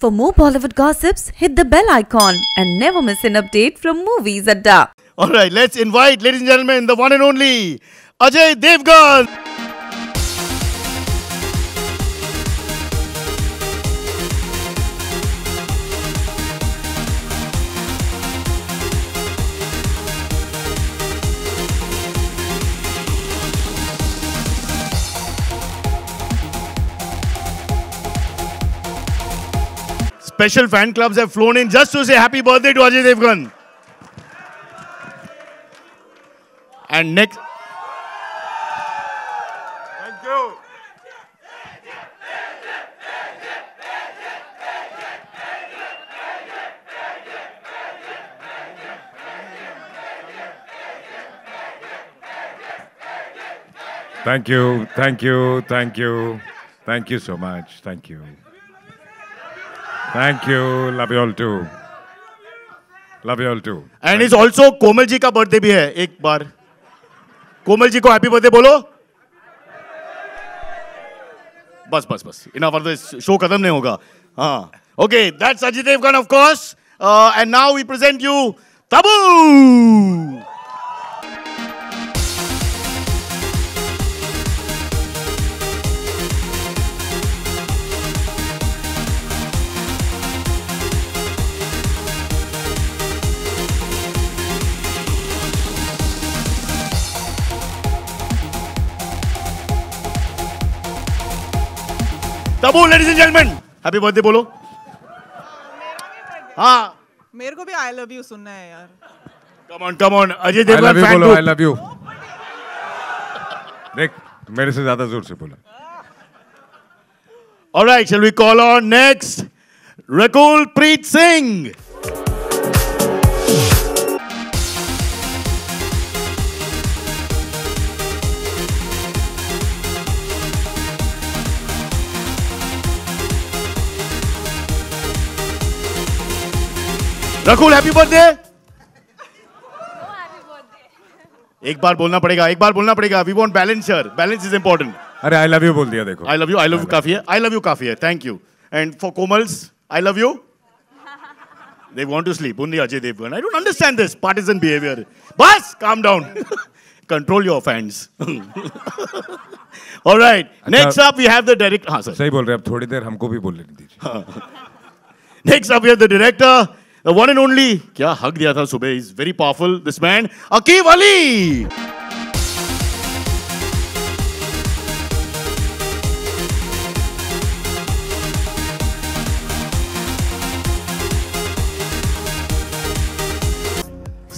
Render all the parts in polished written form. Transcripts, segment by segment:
For more Bollywood gossips, hit the bell icon and never miss an update from Movies Adda. Alright, let's invite, ladies and gentlemen, the one and only Ajay Devgan. Special fan clubs have flown in just to say happy birthday to Ajay Devgan. And next... Thank you. Thank you, thank you, thank you. Thank you so much. Thank you. Thank you. Love you all too. Love you all too. And it's also Komal ji का birthday भी है एक बार. कोमल जी को happy birthday बोलो. बस. Enough of this. Show खत्म नहीं होगा. हाँ. Okay, that's Ajay Devgan, of course. And now we present you Tabu. Tabu, ladies and gentlemen, happy birthday बोलो. हाँ. मेरे को भी I love you सुनना है यार. Come on, Ajay Devgan fan group. I love you. देख, मेरे से ज़्यादा जोर से बोला. All right, shall we call on next Rakul Preet Singh. Rakul happy birthday. एक बार बोलना पड़ेगा. We want balance here. Balance is important. अरे आई लव यू बोल दिया देखो. आई लव यू काफी है. I love you thank you. And for कोमल्स I love you. They want to sleep. Only Ajay Devgan. I don't understand this partisan behaviour. बस calm down. Control your fans. Alright, next up we have the director. हां sir सही बोल रहे हैं. अब थोड़ी देर हमको भी बोलने दीजिए. Next up we have the director, the one and only, क्या हक दिया था सुबह. He's very powerful, this man, Aqib Ali.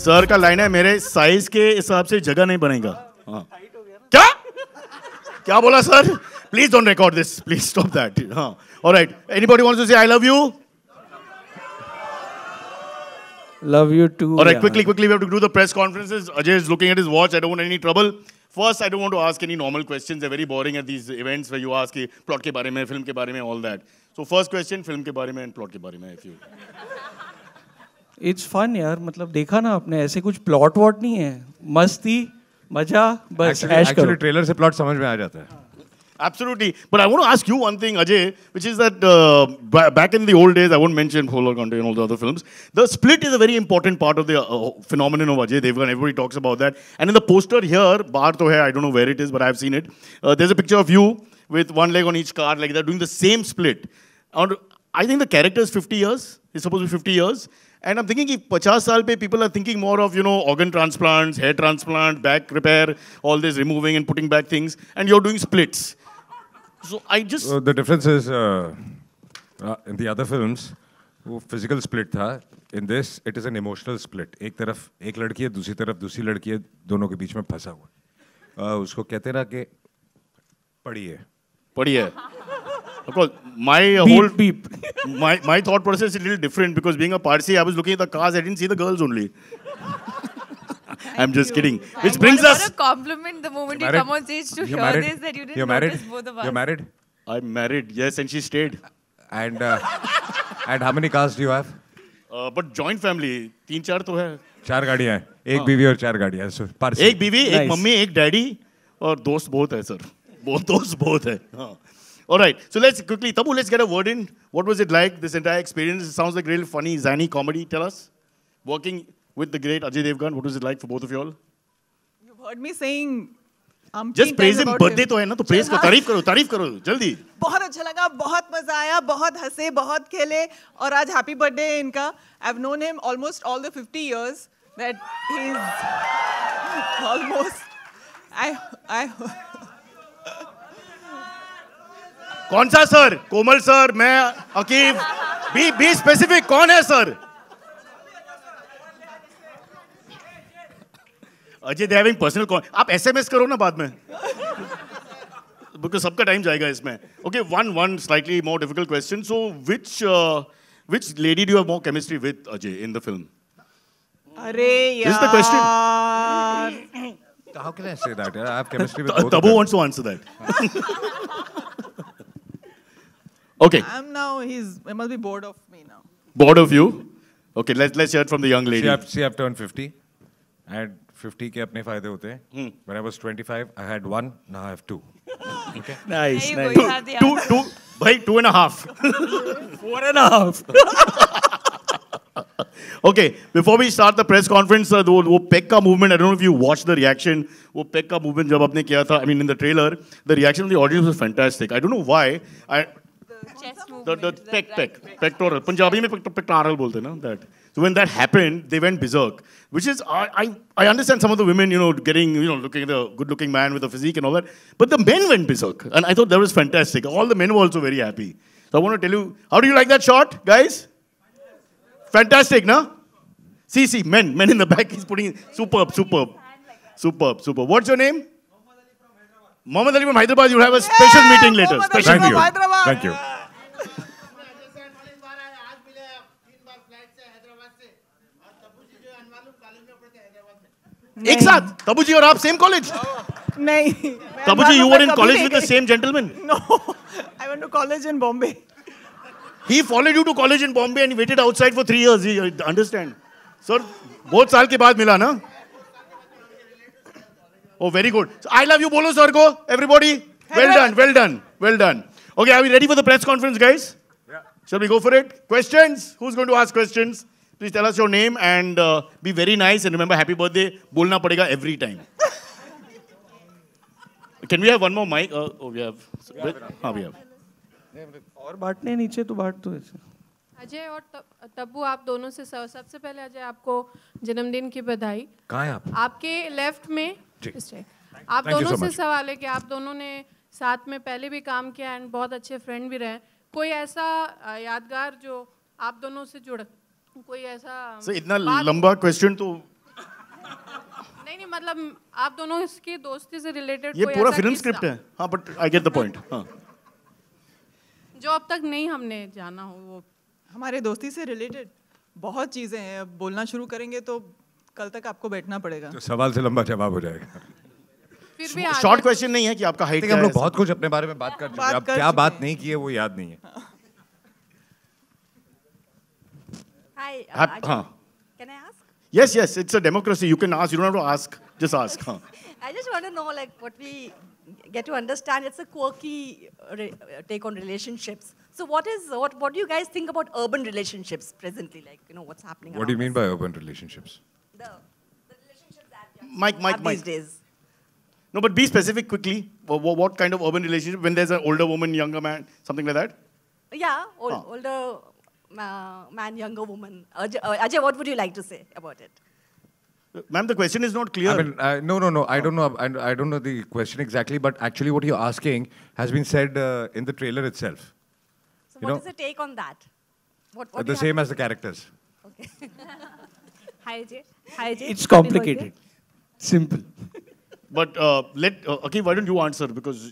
Sir का लाइन है, मेरे साइज के हिसाब से जगह नहीं बनेगा. हाँ. क्या बोला sir? Please don't record this. Please stop that. हाँ. All right. Anybody wants to say I love you? Love you too. All right, quickly, we have to do the press conferences. Ajay is looking at his watch. I don't want any trouble. First, I don't want to ask any normal questions. They're very boring at these events where you ask plot के बारे में, film के बारे में, all that. So first question, film के बारे में and plot के बारे में, if you. It's fun यार. मतलब देखा ना आपने, ऐसे कुछ plot वॉट नहीं है. मस्ती, मजा, बस ऐश करो. Actually trailer से plot समझ में आ जाता है. Absolutely. But I want to ask you one thing, Ajay, which is that back in the old days, I won't mention Pholar Conte and all the other films, the split is a very important part of the phenomenon of Ajay Devgan. Everybody talks about that. And in the poster here, bar to hai, I don't know where it is, but I've seen it. There's a picture of you with one leg on each car, like they're doing the same split. And I think the character is 50 years. It's supposed to be 50 years. And I'm thinking, if 50 saal pe people are thinking more of, organ transplants, hair transplant, back repair, all this removing and putting back things, and you're doing splits. So I just... the difference is, in the other films, वो physical split था. In this, it is an emotional split. एक तरफ एक लड़की है, दूसरी तरफ दूसरी लड़की है, दोनों के बीच में फंसा हुआ. उसको कहते हैं ना कि पड़ी है. Of course, my whole my thought process is a little different because being a Parsi, I was looking at the cars, I didn't see the girls only. I'm just kidding. Which brings us... What a compliment the moment you come on stage to hear this, that you didn't notice both of us. You're married? I'm married, yes, and she stayed. And how many cars do you have? But joint family, 3-4 तो है. 4 गाड़ियाँ हैं. एक बीवी और 4 गाड़ियाँ. एक बीवी, एक मम्मी, एक डैडी और दोस्त बहुत है सर. दोस्त बहुत है. All right. So let's quickly, Tabu, let's get a word in. What was it like, this entire experience? It sounds like real funny, zany comedy. Tell us. Working with the great Ajay Devgan, what was it like for both of you all? You've heard me saying Just praise him. Birthday तो है ना, तो praise का तारीफ करो, जल्दी. बहुत अच्छा लगा, बहुत मजा आया, बहुत हंसे, बहुत खेले, और आज हैप्पी बर्थडे है इनका. I've known him almost all the 50 years that he's almost. I कौन सा सर? कोमल सर, मैं, अकीब. Be specific. कौन है sir? Ajay they having personal call. आप SMS करो ना बाद में. Because सबका टाइम जाएगा इसमें. Okay, one slightly more difficult question. So which lady do you have more chemistry with, Ajay, in the film? अरे यार. This is the question. How can I say that? I have chemistry with both. Tabu wants to answer that. Okay. He must be bored of me now. Bored of you? Okay, let's hear it from the young lady. See, I've turned 50. And 50 के अपने फायदे होते हैं. When I was 25, I had 1. Now I have 2. Okay. Nice, There you nice. go, you have the answer. Two, bhai, 2.5. 4.5. Okay, before we start the press conference, वो Pekka movement, I don't know if you watched the reaction. वो Pekka movement जब आपने किया था, I mean in the trailer, the reaction of the audience was fantastic. I don't know why. Chest The movement. pectoral. Punjabi में pectoral बोलते हैं ना, that. So when that happened, they went berserk. Which is, I understand some of the women, getting, looking at a good-looking man with a physique and all that. But the men went berserk. And I thought that was fantastic. All the men were also very happy. So I want to tell you, how do you like that shot, guys? Fantastic, no? See, men in the back, he's putting, superb. What's your name? Mohammad Ali from Hyderabad. You'll have a special meeting later. Special Thank you. Hyderabad. Thank you. एक साथ तबू जी और आप same college. नहीं. तबू जी, you were in college with the same gentleman. No, I went to college in Bombay. He followed you to college in Bombay and he waited outside for 3 years. You understand? Sir, बहुत साल के बाद मिला ना? Oh, very good. So, I love you, bolo sir ko. Everybody, well done. Okay, are we ready for the press conference, guys? Yeah. Shall we go for it? Questions? Who's going to ask questions? Please tell us your name and be very nice and remember happy birthday. बोलना पड़ेगा every time. Can we have one more mic? We have. We have. और बांटने नीचे तो बांट दो ऐसे. अजय और तब्बू, आप दोनों से सबसे पहले अजय आपको जन्मदिन की बधाई. कहाँ हैं आप? आपके लेफ्ट में. आप Thank you दोनों so से much. सवाल है कि आप दोनों ने साथ में पहले भी काम किया एंड बहुत अच्छे फ्रेंड भी रहे. कोई ऐसा यादगार जो आप दोनों से जुड़, कोई ऐसा So इतना लंबा question तो नहीं मतलब आप दोनों इसकी दोस्ती से रिलेटेड ये कोई पूरा ऐसा फिल्म किस्सा स्क्रिप्ट है. हाँ, but I get the point. हाँ. जो अब तक नहीं हमने जाना हो वो. हमारे दोस्ती से रिलेटेड बहुत चीजें हैं. अब बोलना शुरू करेंगे तो कल तक आपको बैठना पड़ेगा. तो सवाल से लंबा जवाब हो जाएगा. फिर भी Short question नहीं है कि आपका height क्या हम है. लोग बहुत कुछ अपने बारे में बात कर चुके हैं. अब क्या बात नहीं की है वो याद नहीं है. Hi. हाँ. Can I ask? Yes, it's a democracy. You can ask. You don't have to ask. Just ask. हाँ. I just want to know, like, what we get to understand. It's a quirky take on relationships. So, what do you guys think about urban relationships presently? Like, what's happening? What do you mean by urban relationships? The relationships that Mike. these days. No, but be specific quickly. What kind of urban relationship? When there's an older woman, younger man, something like that? Yeah, older man, younger woman. Ajay, what would you like to say about it? Ma'am, the question is not clear. I mean, no. I don't know. I don't know the question exactly, but actually, what you're asking has been said in the trailer itself. So, what is the take on that? What do The you same have as the characters. Okay. Hi, Ajay. It's complicated. Simple. But okay, why don't you answer? Because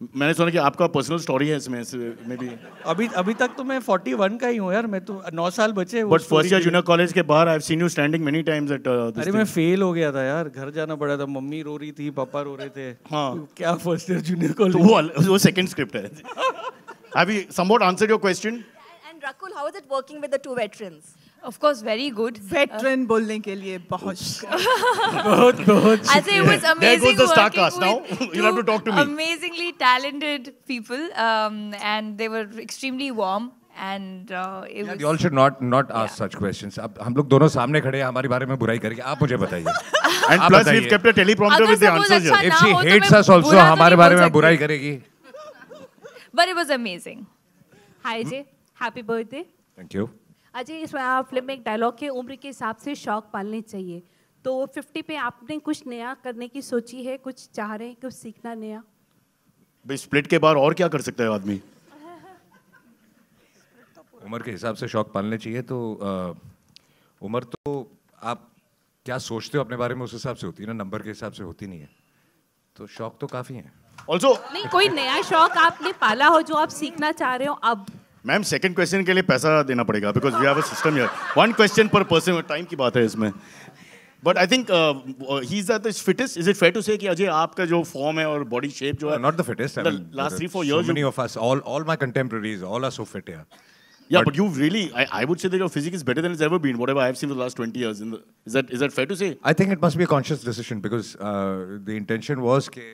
मैंने सुना कि आपका personal story है इसमें से maybe. अभी तक तो मैं 41 का ही हूँ यार. मैं तो 9 साल बचे. But first year junior college के बाहर I've seen you standing many times at this अरे मैं फेल हो गया था यार. घर जाना पड़ा था. मम्मी रो रही थी, पापा रो रहे थे. हाँ. क्या फर्स्ट ईयर जूनियर कॉलेज. तो वो second script है. Have you somewhat answered your question? And Rakul, how is it working with the two veterans? Of course, very good. Veteran बोलने के लिए बहुत I say it was There amazing goes the star working cast now. with You'll have to two talk to me. amazingly talented people, and they were extremely warm, and it was. You all should not ask such questions. अब हम लोग दोनों सामने खड़े हैं हमारे बारे में बुराई करेंगे आप मुझे बताइए. And आप plus, बताइए. we've kept a teleprompter अगर with the suppose answers अच्छा here. If ना she हो तो hates मैं us also बुरा तो हमारे नहीं बारे बोल में सकती. बुराई करेगी. But it was amazing. Hi Ajay, happy birthday. Thank you. Ajay, इस फिल्म में एक डायलॉग के उम्र के हिसाब से शौक पालने चाहिए. तो 50 पे आपने कुछ नया करने की सोची है, कुछ चाह रहे हैं, कुछ सीखना नया? भाई स्प्लिट के बाद और क्या कर सकता है आदमी? उम्र के हिसाब से शौक पालने चाहिए तो उम्र तो आप क्या सोचते हो अपने बारे में उस हिसाब से होती है ना, नंबर के हिसाब से होती नहीं है. तो शौक तो काफी हैं. Also, नहीं, कोई नया शौक आपने पाला हो जो आप सीखना चाह रहे हो अब? मैम सेकंड क्वेश्चन के लिए पैसा देना पड़ेगा because we have a system here. One question per person, time की बात है इसमें. But I think he is the fittest. Is it fair to say कि अजय आपका जो फॉर्म है और बॉडी शेप जो है, Not the fittest. I mean, last 3-4 so years many of us, all my contemporaries, all are so fit here. yeah, but you really, I would say that your physique is better than it's ever been, whatever I have seen for the last 20 years. Is that fair to say? I think it must be a conscious decision because the intention was कि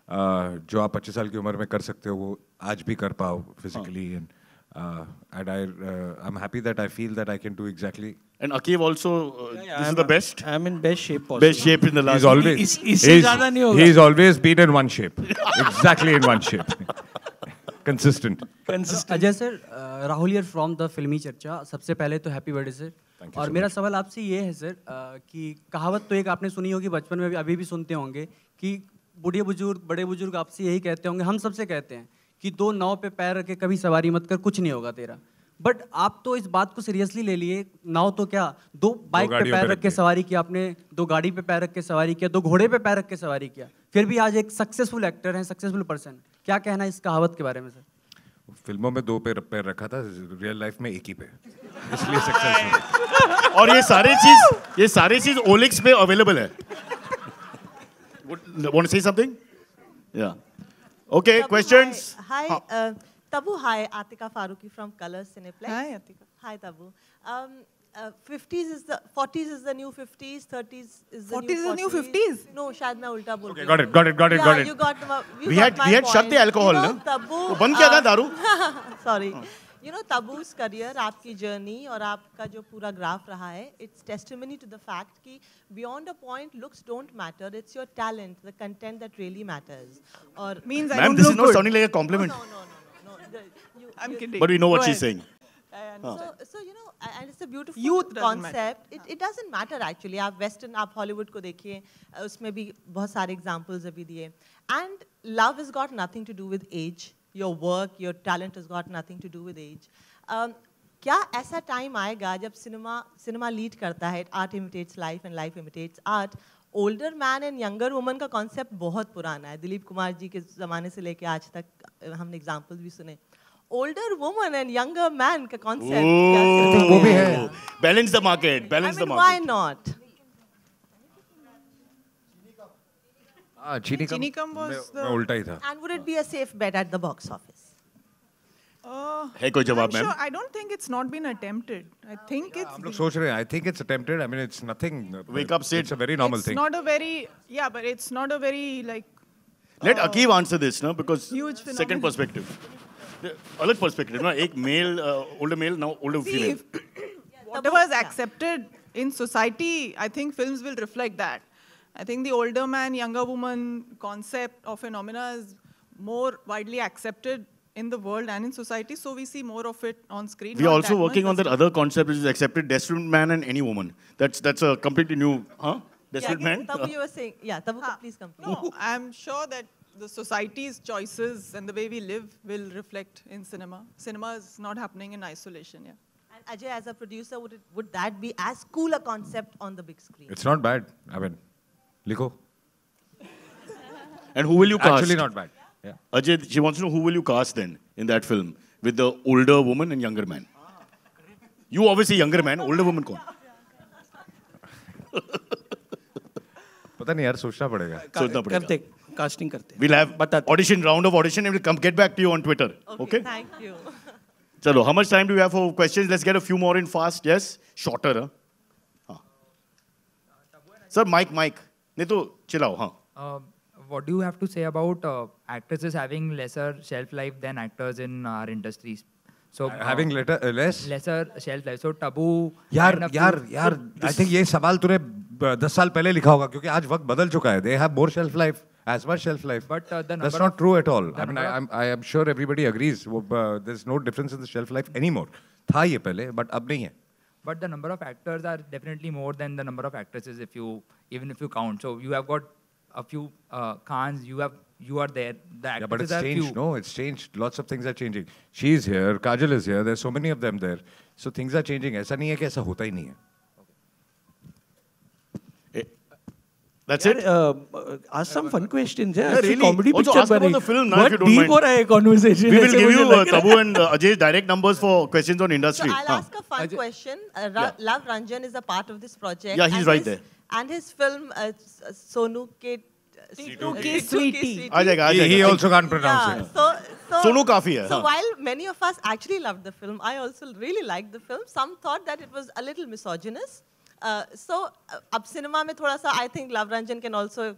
जो आप 25 साल की उम्र में कर सकते हो वो आज भी कर पाओ physically and I'm happy that I feel that I can do exactly. And Akiv also, this is the best. I'm in best shape possible. Best shape in the last. He's always इससे ज़्यादा नहीं होगा. he's always been in one shape, exactly in one shape, consistent. Ajay sir, Rahul here from the फिल्मी चर्चा. सबसे पहले तो happy birthday sir. और मेरा सवाल आपसे ये है सर कि कहावत तो एक आपने सुनी होगी बचपन में भी, अभी भी सुनते होंगे कि बूढ़े बुजुर्ग बड़े बुजुर्ग आपसे यही कहते होंगे, हम सबसे कहते हैं कि दो नाव पे पैर रख के कभी सवारी मत कर, कुछ नहीं होगा तेरा. बट आप तो इस बात को सीरियसली ले लिए. नाव तो क्या, दो बाइक पे पैर रख के सवारी किया आपने, दो गाड़ी पे पैर रख के सवारी किया, दो घोड़े पे पैर रख के सवारी किया, फिर भी आज एक सक्सेसफुल एक्टर हैं, सक्सेसफुल पर्सन. क्या कहना है इस कहावत के बारे में सर? फिल्मों में दो पैर रखा था, रियल लाइफ में एक ही पे, इसलिए सक्सेसफुल. और ये सारे चीज OLX पे अवेलेबल है. Want to say something? Yeah. Okay, questions? Hi, Tabu. Hi, Atika Faruqi from Colors Cineplex. Hi, Atika. Hi, Tabu. 40s is the new 50s, 30s is the 40s is the new 40s. 50s? No, शायद मैं उल्टा बोल रही हूँ. Got it. Yeah, you got We had shut the alcohol, you know, no? Tabu, वो बंद किया था दारू. Sorry. You know, Tabu's career, आपकी journey और आपका जो पूरा ग्राफ रहा है, it's testimony to the fact कि beyond a point, looks don't matter. It's your talent, the content that really matters. और means I Ma'am, don't this look is not good. sounding like a compliment. No. I'm kidding. But we know what Go she's ahead. saying. So you know, and it's a beautiful Youth doesn't concept. It doesn't matter actually. आप Western, आप Hollywood को देखिए, उसमें भी बहुत सारे examples अभी दिए. And love has got nothing to do with age. Your work, your talent has got nothing to do with age. क्या ऐसा टाइम आएगा जब सिनेमा लीड करता है, art imitates life and life imitates art? Older man and younger woman का concept बहुत पुराना है. दिलीप कुमार जी के ज़माने से लेके आज तक हमने एग्जाम्पल्स भी सुने. Older woman and younger man का कॉन्सेप्ट वो भी है. Balance the market. Why not? चीनी कम was मैं उल्टा ही था. And would it be a safe bet at the box office? है कोई जवाब ma'am? I don't think it's not been attempted. I think it's. हम लोग सोच रहे हैं. I think it's attempted. I mean, it's nothing. Wake up, Sid. It's a very normal It's thing. not a very but it's not a very like. Let Akiv answer this, no? Because Huge second phenomenon. perspective. अलग perspective, ना? एक male, older male, now older female. Whatever is accepted in society, I think films will reflect that. I think the older man, younger woman concept or phenomena is more widely accepted in the world and in society, so we see more of it on screen. We are also working on that other concept which is accepted, desperate man and any woman. That's a completely new, desperate man. Tabu, you were saying, Tabu, please complete. No, I'm sure that the society's choices and the way we live will reflect in cinema. Cinema is not happening in isolation, And Ajay, as a producer, would that be as cool a concept on the big screen? It's not bad. I mean, लिखो. And who will you cast? Actually not bad. Yeah. Ajay, she wants to know who will you cast then in that film with the older woman and younger man? You obviously younger man, older woman कौन? पता नहीं यार, सोचना पड़ेगा. करते casting करते. We'll have audition, round of audition, and we'll come get back to you on Twitter. Okay? Thank you. Chalo, how much time do we have for questions? Let's get a few more in fast. Yes? Shorter, huh? Sir, mic. नहीं तो चिल्लाओ, हाँ. What do you have to say about actresses having lesser shelf life than actors in our industries? So having lesser shelf life. So taboo. यार I think ये सवाल तूने 10 साल पहले लिखा होगा क्योंकि आज वक्त बदल चुका है. They have more shelf life, as much shelf life. But that's not true at all. I mean, I am sure everybody agrees. There's no difference in the shelf life anymore. था ये पहले, but अब नहीं है. But the number of actors are definitely more than the number of actresses even if you count. So you have got a few Khans, you are there. The actresses but it's are changed. few. No, it's changed. Lots of things are changing. She's here, Kajal is here. There's so many of them there. So things are changing. ऐसा नहीं है कि ऐसा होता ही नहीं है. That's it. Ask some fun questions. Yeah, really. Comedy Also picture ask about the film now, if you don't deep mind. हो रहा है conversation. We will give you Tabu and Ajay's direct numbers for questions on industry. So I'll ask a fun question. Love Ranjan is a part of this project. Yeah, he's right there. And his film Sonu Ke Sweetie. आ जाएगा. He also can't pronounce it. So Sonu काफी है. So while many of us actually loved the film, I also really liked the film. Some thought that it was a little misogynist. So अब cinema में थोड़ा सा I think Love Ranjan can also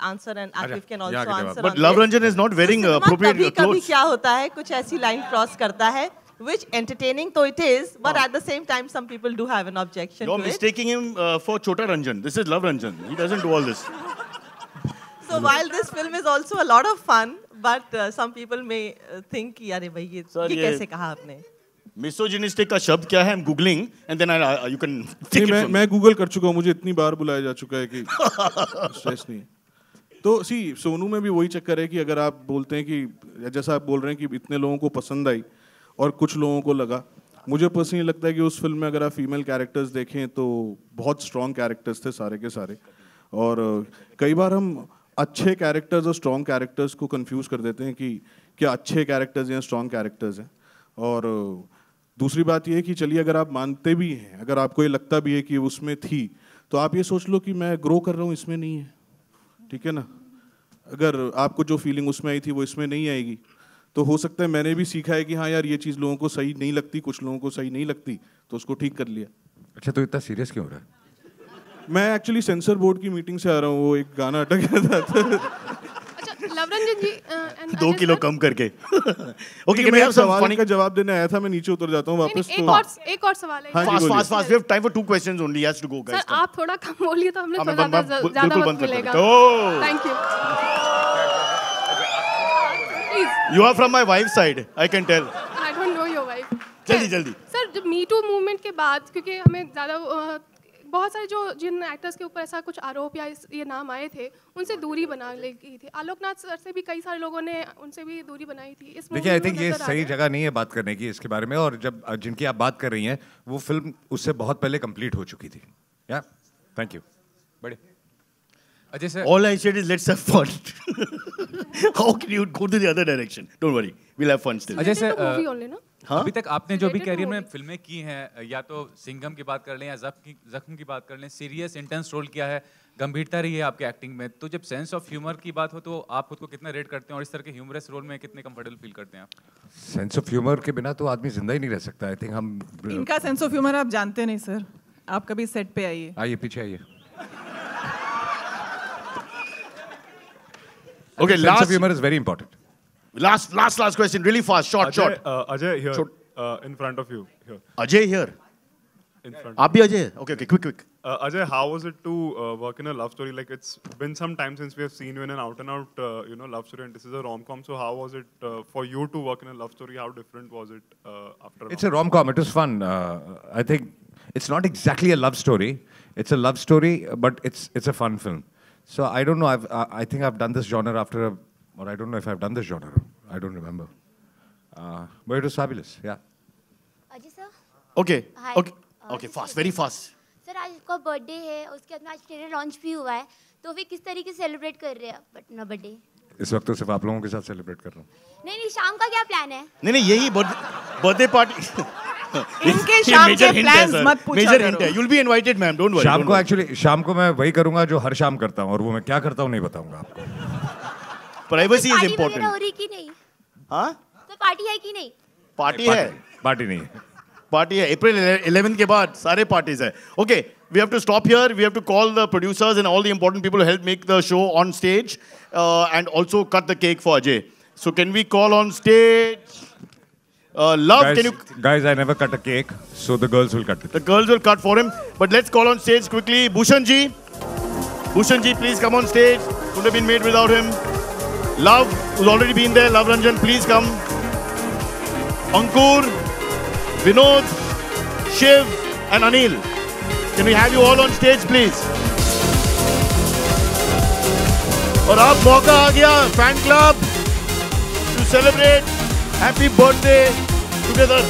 answer and Akif can also answer. But Love Ranjan is not wearing appropriate clothes. कभी क्या होता है कुछ ऐसी line cross करता है which entertaining though it is, but at the same time some people do have an objection You're to mistaking him for Chota Ranjan. This is Love Ranjan. He doesn't do all this. So while this film is also a lot of fun, but some people may think कि अरे भाई ये कैसे कहा आपने? Misogynistic का शब्द क्या है? I'm googling and then you can take it from. मैं गूगल कर चुका हूँ. मुझे इतनी बार बुलाया जा चुका है कि स्ट्रेस नहीं है. तो सोनू में भी वही चक्कर है कि अगर आप बोलते हैं कि जैसा आप बोल रहे हैं कि इतने लोगों को पसंद आई और कुछ लोगों को लगा, मुझे पर्सनली लगता है कि उस फिल्म में अगर आप फीमेल कैरेक्टर्स देखें तो बहुत स्ट्रॉन्ग कैरेक्टर्स थे सारे के सारे. और कई बार हम अच्छे कैरेक्टर्स और स्ट्रॉन्ग कैरेक्टर्स को कंफ्यूज कर देते हैं कि क्या अच्छे कैरेक्टर्स या स्ट्रॉन्ग कैरेक्टर्स हैं. और दूसरी बात ये है कि चलिए अगर आप मानते भी हैं, अगर आपको ये लगता भी है कि उसमें थी, तो आप ये सोच लो कि मैं ग्रो कर रहा हूँ, इसमें नहीं है. ठीक है ना. अगर आपको जो फीलिंग उसमें आई थी वो इसमें नहीं आएगी, तो हो सकता है मैंने भी सीखा है कि हाँ यार ये चीज़ लोगों को सही नहीं लगती, कुछ लोगों को सही नहीं लगती, तो उसको ठीक कर लिया. अच्छा, तो इतना सीरियस क्यों हो रहा है? मैं एक्चुअली सेंसर बोर्ड की मीटिंग से आ रहा हूँ. वो एक गाना अटक गया था. लव रंजन जी 2 किलो कम करके. ओके, मैं सवाल का जवाब देने आया था, मैं नीचे उतर जाता हूँ वापस. एक और सवाल है. Fast. We have time for 2 questions only. He has to go, guys. Sir आप थोड़ा कम बोलिए तो हमें ज़्यादा वक्त मिलेगा. Thank you. You are from my wife's side. I can tell. I don't know your wife. जल्दी. सर जब मी टू मूवमेंट के बाद, क्योंकि हमें ज़्यादा बहुत सारे जिन एक्टर्स के ऊपर ऐसा कुछ आरोप या ये नाम आए थे, उनसे दूरी बना ली गई थी. आलोकनाथ सर से भी कई सारे लोगों ने उनसे भी दूरी बनाई थी. देखिए, आई थिंक ये सही जगह नहीं है बात करने की इसके बारे में. और जब जिनकी आप बात कर रही हैं वो फिल्म उससे बहुत पहले कंप्लीट हो चुकी थी. या थैंक यू. बड़े Ajay sir, all I said is let's have fun. How can you go to the other direction? Don't worry, we'll have fun still. Ajay sir, अभी तक आपने जो भी कैरियर में फिल्में की हैं, या तो सिंघम की बात कर लें या जख्म की बात कर लें, सीरियस इंटेंस रोल किया है, गंभीरता रही है आपके एक्टिंग में, तो जब सेंस ऑफ ह्यूमर की बात हो तो आप खुद को कितना रेट करते हैं और इस तरह के ह्यूमरस रोल में कितने कंफर्टेबल फील करते हैं आप? सेंस ऑफ ह्यूमर के बिना तो आदमी जिंदा ही नहीं रह सकता. आई थिंक हम इनका सेंस ऑफ ह्यूमर आप जानते नहीं सर. आप कभी सेट पे आइए, पीछे आइए. Okay, sense of humor is very important. Last question, really fast, short. Ajay here, in front of you. Here. Ajay here. In front. आप भी Ajay? Okay, quick. Ajay, how was it to work in a love story? Like it's been some time since we have seen you in an out-and-out, love story, and this is a rom-com. So how was it for you to work in a love story? How different was it after? It's a rom-com. It was fun. I think it's not exactly a love story. It's a love story, but it's a fun film. So I don't know. I think I've done this genre or I don't know if I've done this genre. I don't remember. But it was fabulous. Yeah. Ajay sir. Okay. Hi. Okay. Fast. Very fast. Sir आज उसका birthday है, उसके बाद आज trailer launch भी हुआ है, तो वे किस तरीके से सेलिब्रेट कर रहे हैं अपना बर्थडे? इस वक्त तो सिर्फ आप लोगों के साथ सेलिब्रेट कर रहा हूँ. नहीं, शाम का क्या प्लान है? नहीं, यही बर्थडे पार्टी. इनके शाम के प्लान्स मत पूछा Major hint है. You'll be invited, ma'am. Don't worry. शाम को मैं वही करूँगा जो हर शाम करता हूँ, और वो मैं क्या करता हूँ नहीं बताऊँगा आपको. Privacy is important. हो रही कि नहीं? हाँ? तो पार्टी है कि नहीं? पार्टी है? पार्टी नहीं है। पार्टी है अप्रैल 11 के बाद सारे पार्टीज है. Okay, we have to stop here. We have to call the producers and all the important people who help make the show on stage and also cut the cake for Ajay. So can we call on stage? Love, guys, can you? Guys, I never cut a cake, so the girls will cut it. The girls will cut for him. But let's call on stage quickly. Bhushan ji. Bhushan ji, please come on stage. Couldn't have been made without him. Love, who's already been there. Love Ranjan, please come. Ankur, Vinod, Shiv, and Anil. Can we have you all on stage, please? और अब मौका आ गया fan club to celebrate happy birthday together.